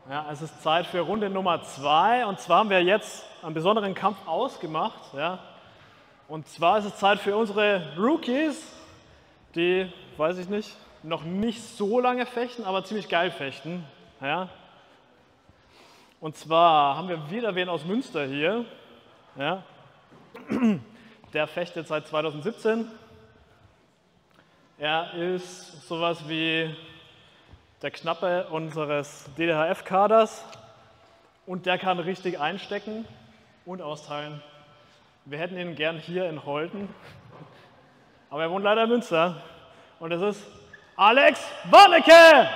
Ja, es ist Zeit für Runde Nummer 2 und zwar haben wir jetzt einen besonderen Kampf ausgemacht. Ja. Und zwar ist es Zeit für unsere Rookies, die, weiß ich nicht, noch nicht so lange fechten, aber ziemlich geil fechten. Ja. Und zwar haben wir wieder wen aus Münster hier. Ja. Der fechtet seit 2017. Er ist sowas wie der Knappe unseres DDHF-Kaders und der kann richtig einstecken und austeilen. Wir hätten ihn gern hier in Holten, aber er wohnt leider in Münster und es ist Alex Warnecke!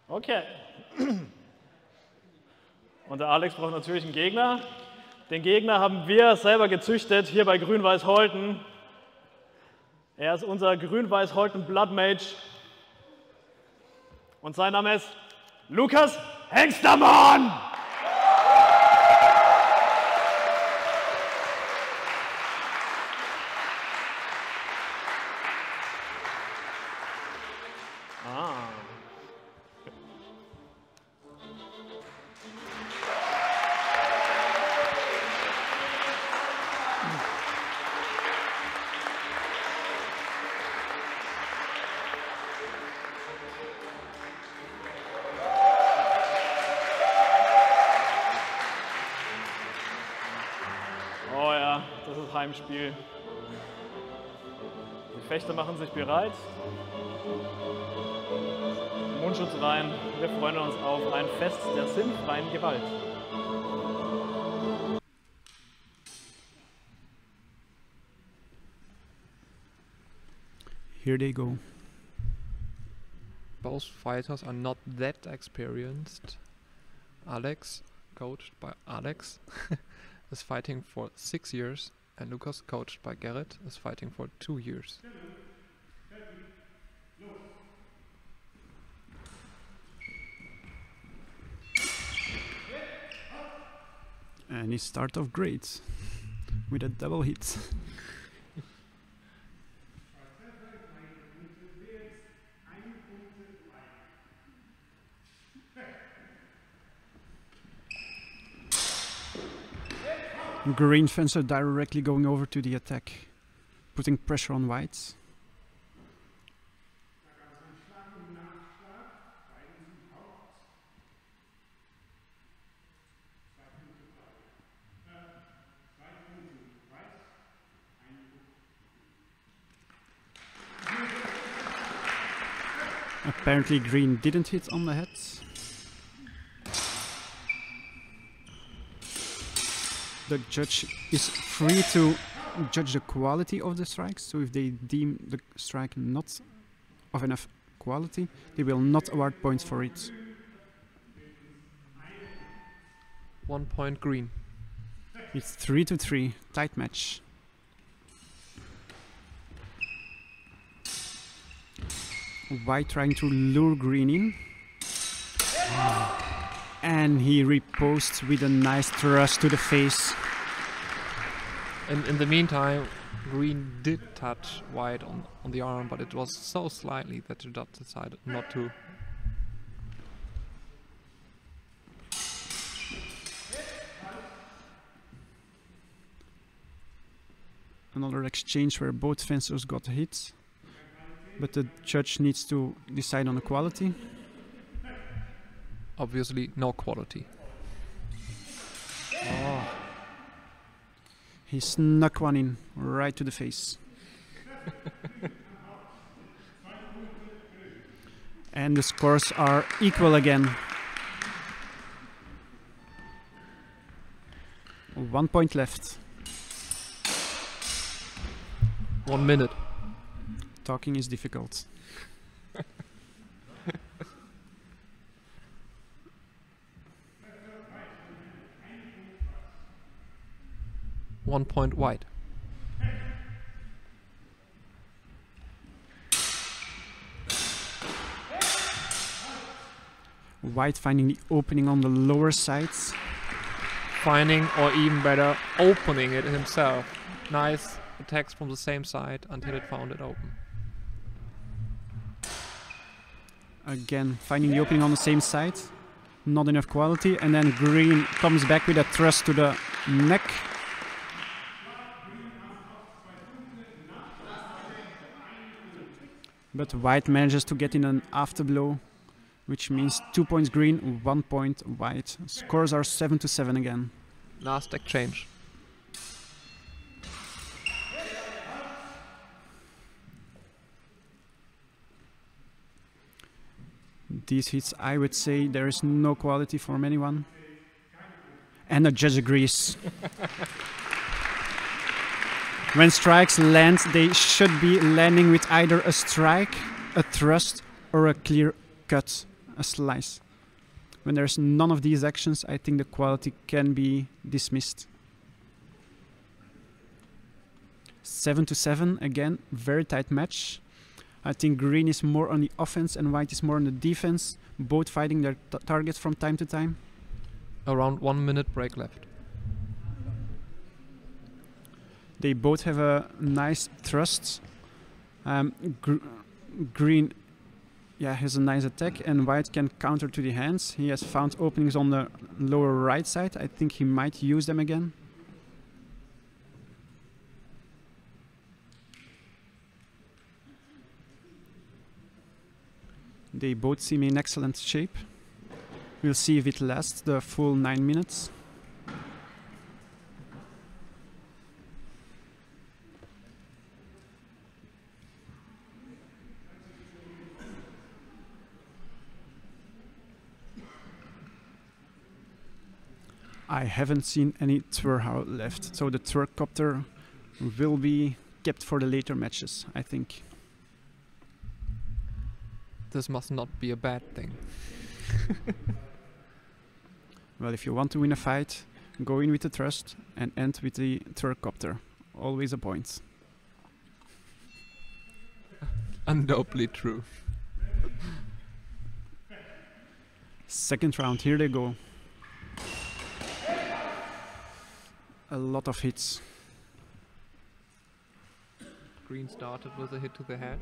Okay. Und der Alex braucht natürlich einen Gegner. Den Gegner haben wir selber gezüchtet, hier bei Grün-Weiß Holten. Er ist unser Grün-Weiß Holten Blood Mage. Und sein Name ist Lukas Hengstermann! Oh ja, das ist Heimspiel. Die Fechter machen sich bereit. Mundschutz rein. Wir freuen uns auf ein Fest der sinnfreien Gewalt. Here they go. Both fighters are not that experienced. Alex, coached by Alex, is fighting for 6 years, and Lucas, coached by Gerrit, is fighting for 2 years. And he start off great with a double hit. Green fencer directly going over to the attack, putting pressure on whites. Apparently green didn't hit on the head. The judge is free to judge the quality of the strikes, so if they deem the strike not of enough quality, they will not award points for it. 1 point green. It's 3-3, tight match. White trying to lure green in. And he ripostes with a nice thrust to the face. In the meantime, green did touch white on the arm, but it was so slightly that the judge decided not to. Another exchange where both fencers got hit, but the judge needs to decide on the quality. Obviously, no quality. Oh. He snuck one in right to the face. And the scores are equal again. 1 point left. 1 minute. Talking is difficult. 1 point white. White finding the opening on the lower sides. Finding, or even better, opening it himself. Nice attacks from the same side until it found it open. Again, finding the opening on the same side. Not enough quality. And then green comes back with a thrust to the neck. But white manages to get in an afterblow, which means 2 points green, 1 point white. Scores are 7-7 again. Last exchange. These hits, I would say there is no quality from anyone. And the judge agrees. When strikes land, they should be landing with either a strike, a thrust, or a clear cut, a slice. When there's none of these actions, I think the quality can be dismissed. 7-7, again, very tight match. I think green is more on the offense and white is more on the defense, both fighting their targets from time to time. Around 1 minute break left. They both have a nice thrust. Green has a nice attack, and white can counter to the hands. He has found openings on the lower right side. I think he might use them again. They both seem in excellent shape. We'll see if it lasts the full 9 minutes. I haven't seen any Twirhow left, so the Twircopter will be kept for the later matches, I think. This must not be a bad thing. Well, if you want to win a fight, go in with the thrust and end with the Twircopter. Always a point. Undoubtedly true. Second round, here they go. A lot of hits. Green started with a hit to the head.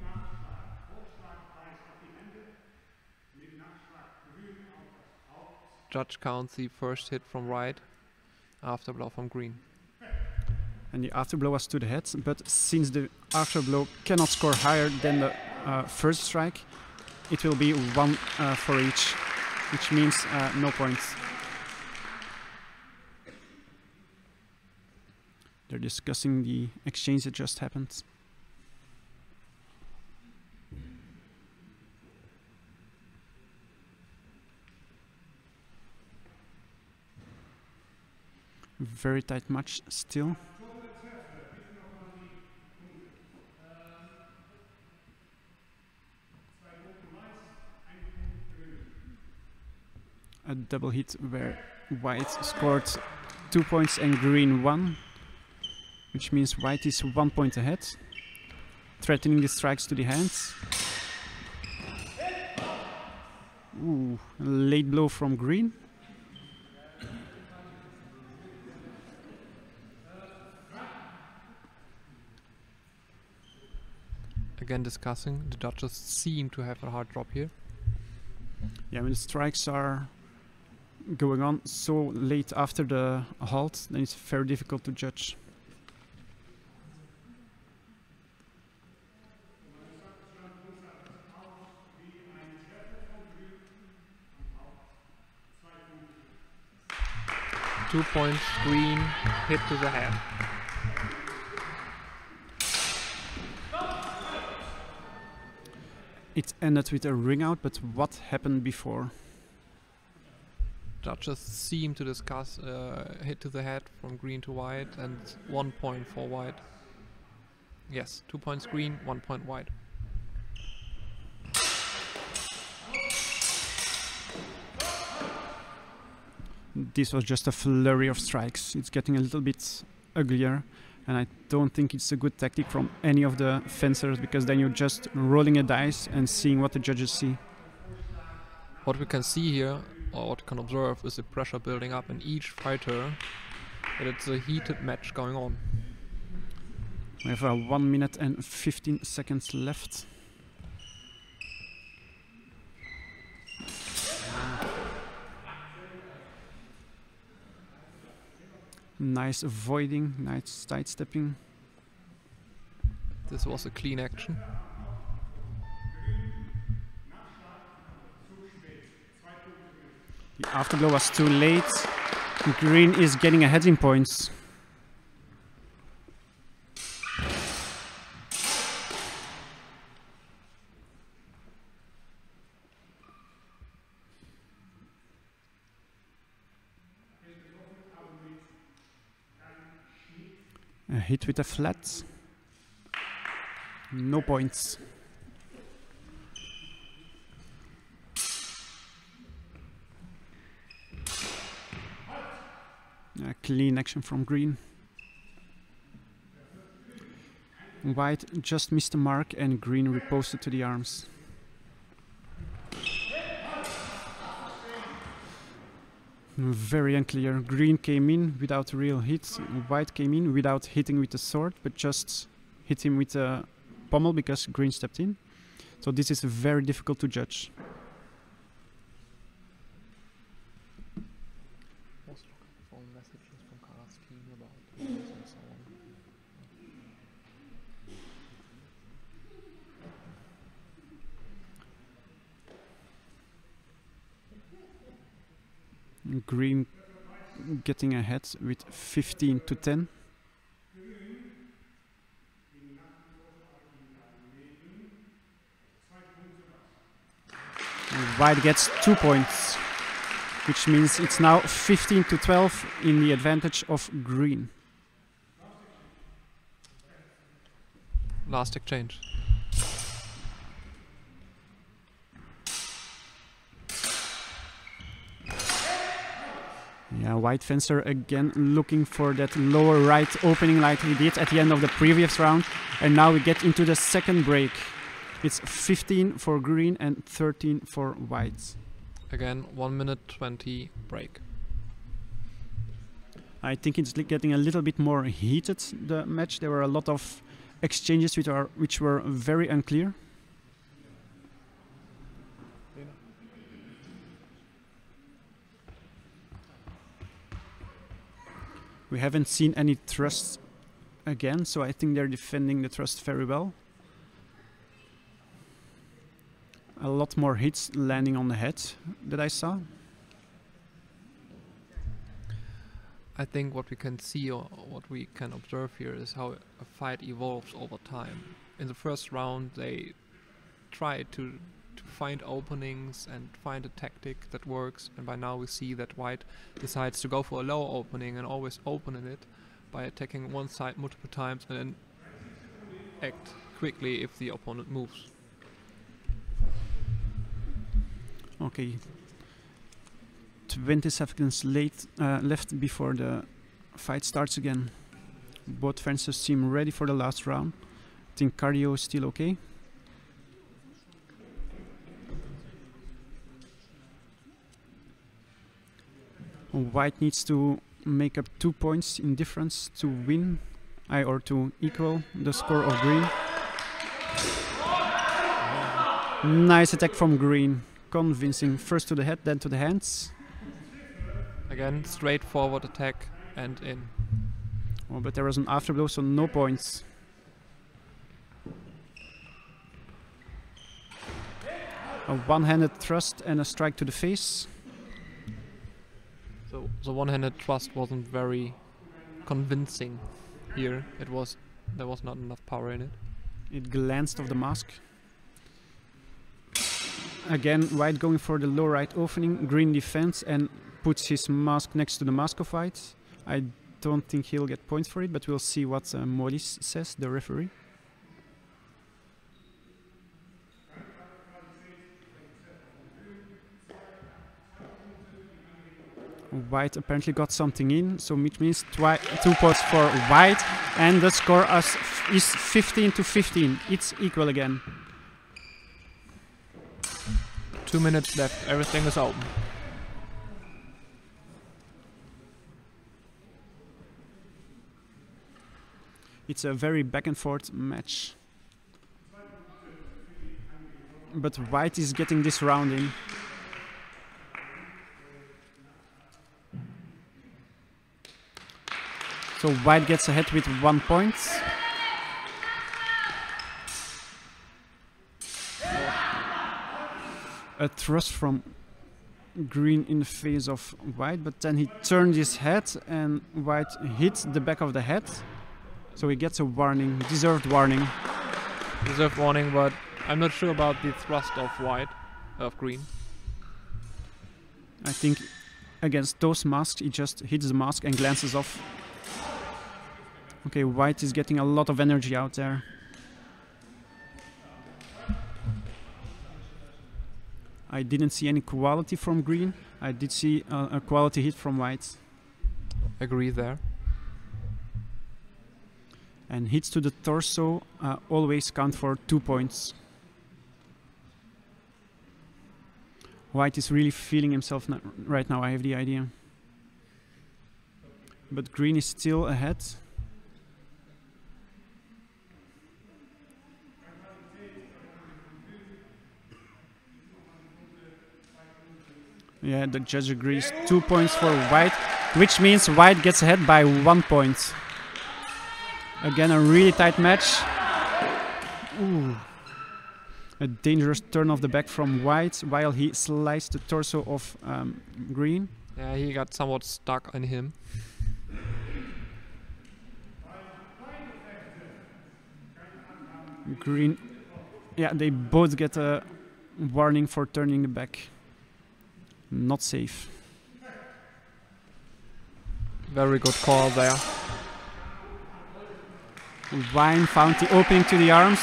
Judge counts the first hit from white, afterblow from green. And the afterblow was to the head, but since the afterblow cannot score higher than the first strike, it will be 1 for each, which means no points. They're discussing the exchange that just happened. Very tight match still. A double hit where white scored 2 points and green 1. Which means white is 1 point ahead, threatening the strikes to the hands. Ooh, a late blow from green. Again discussing, the judges seem to have a hard drop here. Yeah, when the strikes are going on so late after the halt, then it's very difficult to judge. .2 points green, hit to the head. It ended with a ring out, but what happened before? Judges seem to discuss hit to the head from green to white and 1 point for white. Yes, 2 points green, 1 point white. This was just a flurry of strikes. It's getting a little bit uglier, and I don't think it's a good tactic from any of the fencers, because then you're just rolling a dice and seeing what the judges see. What we can see here, or what we can observe, is the pressure building up in each fighter, that it's a heated match going on. We have 1 minute and 15 seconds left. Nice avoiding, nice sidestepping. This was a clean action. The afterblow was too late. Green is getting ahead in points. A hit with a flat. No points. A clean action from green. White just missed the mark and green reposted to the arms. Very unclear. Green came in without a real hit. White came in without hitting with the sword, but just hit him with a pommel because green stepped in. So this is very difficult to judge. Messages from Carla's team about and so on. Green getting ahead with 15 to 10. White gets 2 points, which means it's now 15 to 12 in the advantage of green. Last exchange. Yeah, white fencer again looking for that lower right opening like he did at the end of the previous round. And now we get into the second break. It's 15 for green and 13 for white. Again, 1 minute 20 break. I think it's getting a little bit more heated, the match. There were a lot of exchanges which were very unclear. We haven't seen any thrusts again, so I think they're defending the thrust very well. A lot more hits landing on the head that I saw. I think what we can see or what we can observe here is how a fight evolves over time. In the first round they tried to find openings and find a tactic that works, and by now we see that white decides to go for a low opening and always open in it by attacking one side multiple times and then act quickly if the opponent moves. Okay, 20 seconds left before the fight starts again. Both fencers seem ready for the last round. I think cardio is still okay. White needs to make up 2 points in difference to win, or to equal the score of green. Nice attack from green. Convincing, first to the head, then to the hands. Again, straightforward attack and in. Oh, but there was an afterblow, so no points. A one-handed thrust and a strike to the face. So the one-handed thrust wasn't very convincing here. There was not enough power in it. It glanced off the mask. Again, white going for the low right opening, green defense and puts his mask next to the mask of white. I don't think he'll get points for it, but we'll see what Maurice says, the referee. White apparently got something in, so which means 2 points for White, and the score is 15-15. It's equal again. 2 minutes left. Everything is open. It's a very back and forth match. But White is getting this round in. So White gets ahead with 1 point. A thrust from Green in the face of White, but then he turned his head and White hit the back of the head. So he gets a warning, deserved warning. Deserved warning, but I'm not sure about the thrust of White, of Green. I think against those masks, he just hits the mask and glances off. Okay, White is getting a lot of energy out there. I didn't see any quality from Green. I did see a quality hit from White. Agree there. And hits to the torso always count for 2 points. White is really feeling himself right now, I have the idea. But Green is still ahead. Yeah, the judge agrees. 2 points for White, which means White gets ahead by 1 point. Again, a really tight match. Ooh. A dangerous turn of the back from White while he sliced the torso of Green. Yeah, he got somewhat stuck on him. Green. Yeah, they both get a warning for turning the back. Not safe. Very good call there. Wine found the opening to the arms.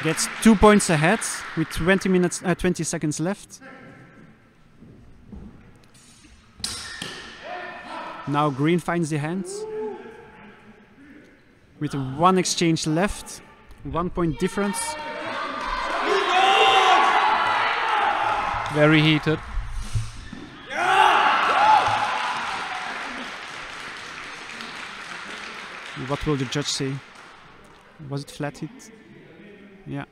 Gets 2 points ahead with 20 seconds left. Now Green finds the hands. With 1 exchange left. 1 point difference. Very heated. What will the judge say? Was it flat hit? Yeah.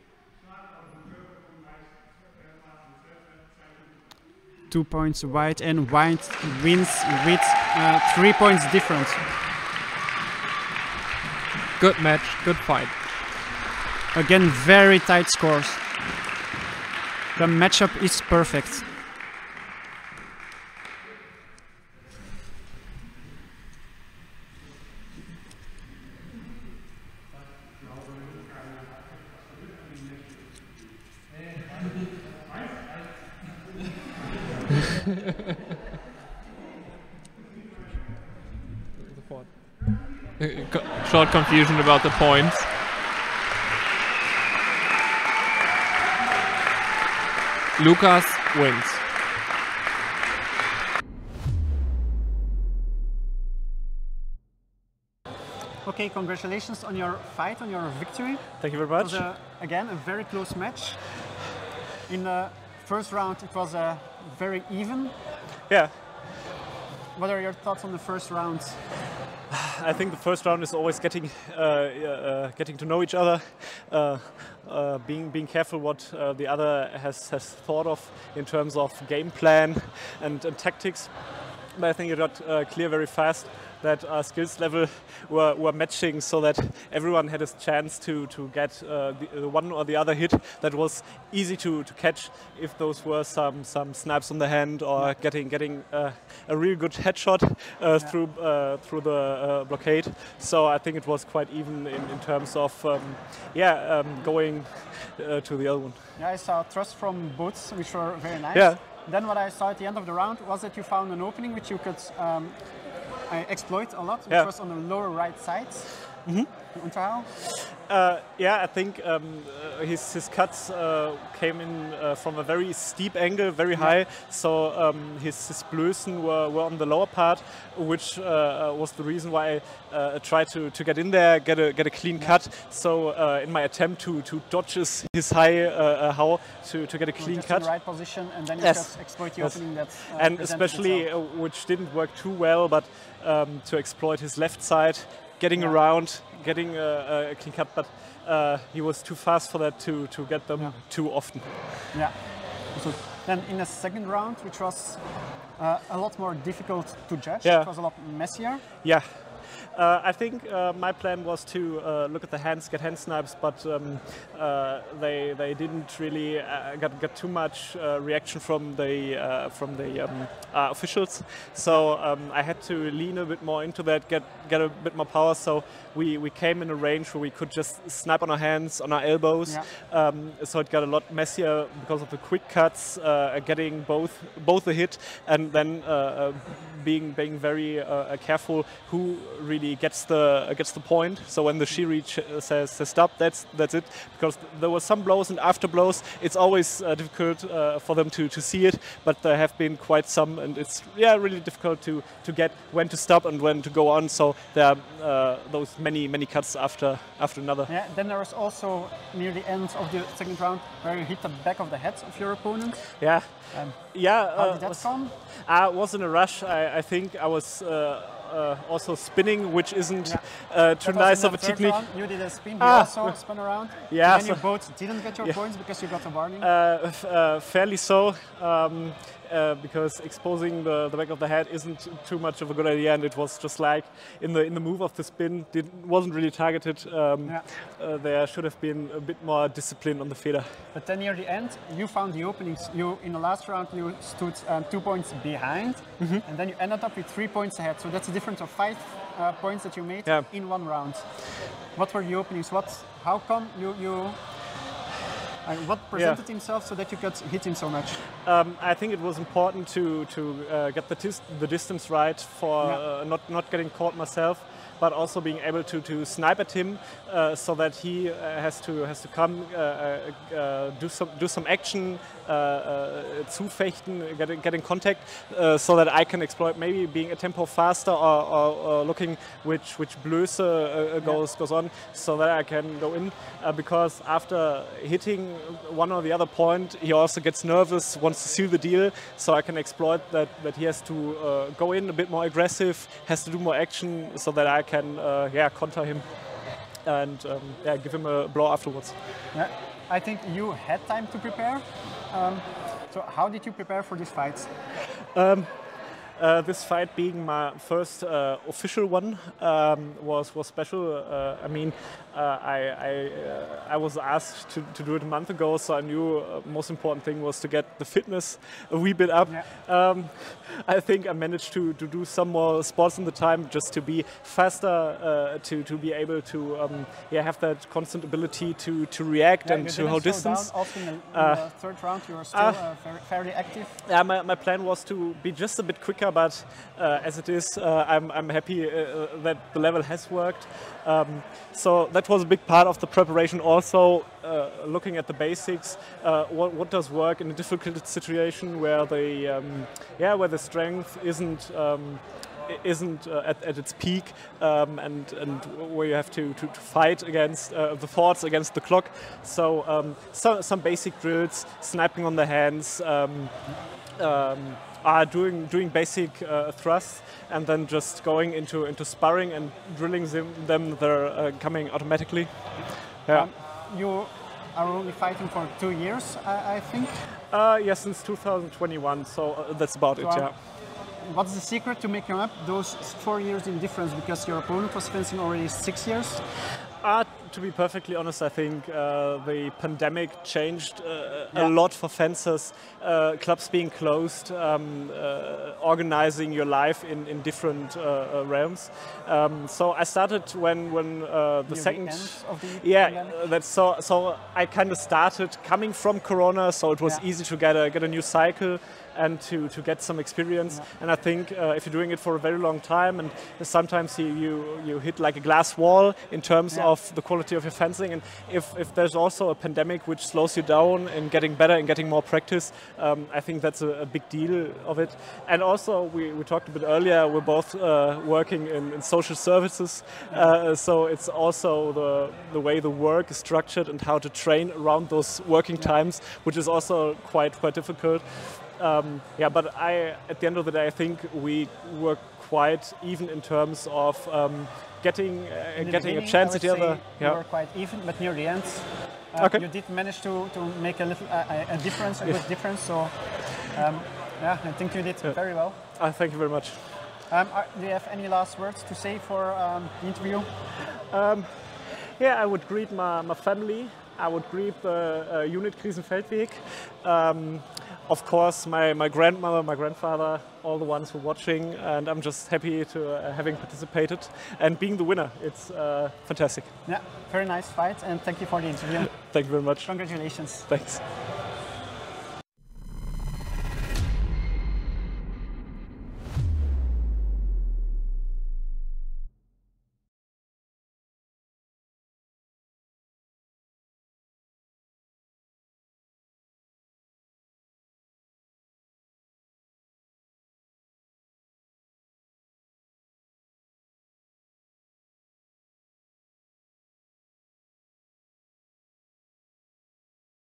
2 points White, and White wins with 3 points difference. Good match, good fight. Again, very tight scores. The matchup is perfect. Short confusion about the points. Lucas wins. Okay, congratulations on your fight, on your victory. Thank you very much. It was again a very close match. In the first round it was very even. Yeah, What are your thoughts on the first round? I think the first round is always getting to know each other, being careful what the other has thought of in terms of game plan and tactics. But I think it got clear very fast that our skills level were matching, so that everyone had a chance to get the one or the other hit that was easy to catch if those were some snaps on the hand or getting a real good headshot through the blockade. So I think it was quite even in terms of going to the other one. Yeah, I saw thrusts from both, which were very nice. Yeah. Then what I saw at the end of the round was that you found an opening which you could exploit a lot, which was on the lower right side. Unterhaal? Yeah, I think his cuts came in from a very steep angle, very high. So his Blößen were on the lower part, which was the reason why I tried to get in there, get a clean cut. So in my attempt to dodge his high how to get a clean just cut. in the right position, and then you Yes. just exploit the Yes. opening that And presented especially itself. which didn't work too well, but to exploit his left side, getting around, getting a clean cut, but he was too fast for that to get them too often. Yeah. So then in the second round, which was a lot more difficult to judge, Yeah. it was a lot messier. Yeah. I think my plan was to look at the hands, get hand snipes, but they didn't really get too much reaction from the officials. So I had to lean a bit more into that, get a bit more power. So we came in a range where we could just snipe on our hands, on our elbows. Yeah. So it got a lot messier because of the quick cuts, getting both a hit, and then being very careful who really gets the point. So when the Shiri says stop, that's it. Because there were some blows and after blows, it's always difficult for them to see it. But there have been quite some, and it's really difficult to get when to stop and when to go on. So there are those many cuts after another. Yeah. Then there was also near the end of the second round where you hit the back of the head of your opponent. Yeah. Yeah. How did that come? I was in a rush. I think I was also spinning, which isn't too That was nice in of a the third technique. round. You did a spin, he also spun around. Yeah, And then you so- both didn't get your points because you got a warning. Fairly so, because exposing the back of the head isn't too much of a good idea, and it was just like in the move of the spin, wasn't really targeted. There should have been a bit more discipline on the Feder. But then near the end, you found the openings. You in the last round you stood 2 points behind, and then you ended up with 3 points ahead. So that's a difference of 5 points that you made in one round. What were the openings? How come you what presented himself so that you could hit him so much? I think it was important to get the distance right for not getting caught myself, but also being able to snipe at him so that he has to come do some action, zufechten, get in contact, so that I can exploit maybe being a tempo faster or looking which Blöße goes on, so that I can go in. Because after hitting one or the other point, he also gets nervous, wants to seal the deal, so I can exploit that he has to go in a bit more aggressive, has to do more action, so that I can counter him and give him a blow afterwards. Yeah, I think you had time to prepare. So how did you prepare for this fight? This fight being my first official one was special. I mean, I was asked to do it a month ago, so I knew most important thing was to get the fitness a wee bit up. Yeah. I think I managed to do some more sports in the time just to be faster, to be able to have that constant ability to react and to hold distance. Often in the third round you were still fairly active. Yeah, my plan was to be just a bit quicker, but as it is, I'm happy that the level has worked. So that was a big part of the preparation. Also, looking at the basics, what does work in a difficult situation where the strength isn't at its peak, and where you have to fight against the thoughts, against the clock. So some basic drills, sniping on the hands. Doing basic thrusts, and then just going into sparring and drilling them. They're coming automatically. Yeah. You are only fighting for 2 years, I think. Since 2021. So that's about it. Yeah. What's the secret to making up those 4 years in difference? Because your opponent was fencing already 6 years. To be perfectly honest, I think the pandemic changed a lot for fencers. Clubs being closed, organizing your life in different realms. So I started when the second, of the yeah, that's so I kind of started coming from Corona, so it was easy to get a new cycle and to get some experience. And I think if you're doing it for a very long time, and sometimes you hit like a glass wall in terms of the quality of your fencing, and if there's also a pandemic which slows you down in getting better and getting more practice, I think that's a big deal of it. And also we talked a bit earlier, we're both working in social services, so it's also the way the work is structured and how to train around those working times, which is also quite difficult. But at the end of the day, I think we were quite even in terms of getting a chance at the other. You were quite even, but near the end, you did manage to make a little a difference, a good difference. So, I think you did very well. Thank you very much. Do you have any last words to say for the interview? I would greet my family. I would greet the unit Griesenfeldweg. Of course, my grandmother, my grandfather, all the ones who are watching, and I'm just happy to having participated and being the winner. It's fantastic. Yeah, very nice fight, and thank you for the interview. Thank you very much. Congratulations. Thanks.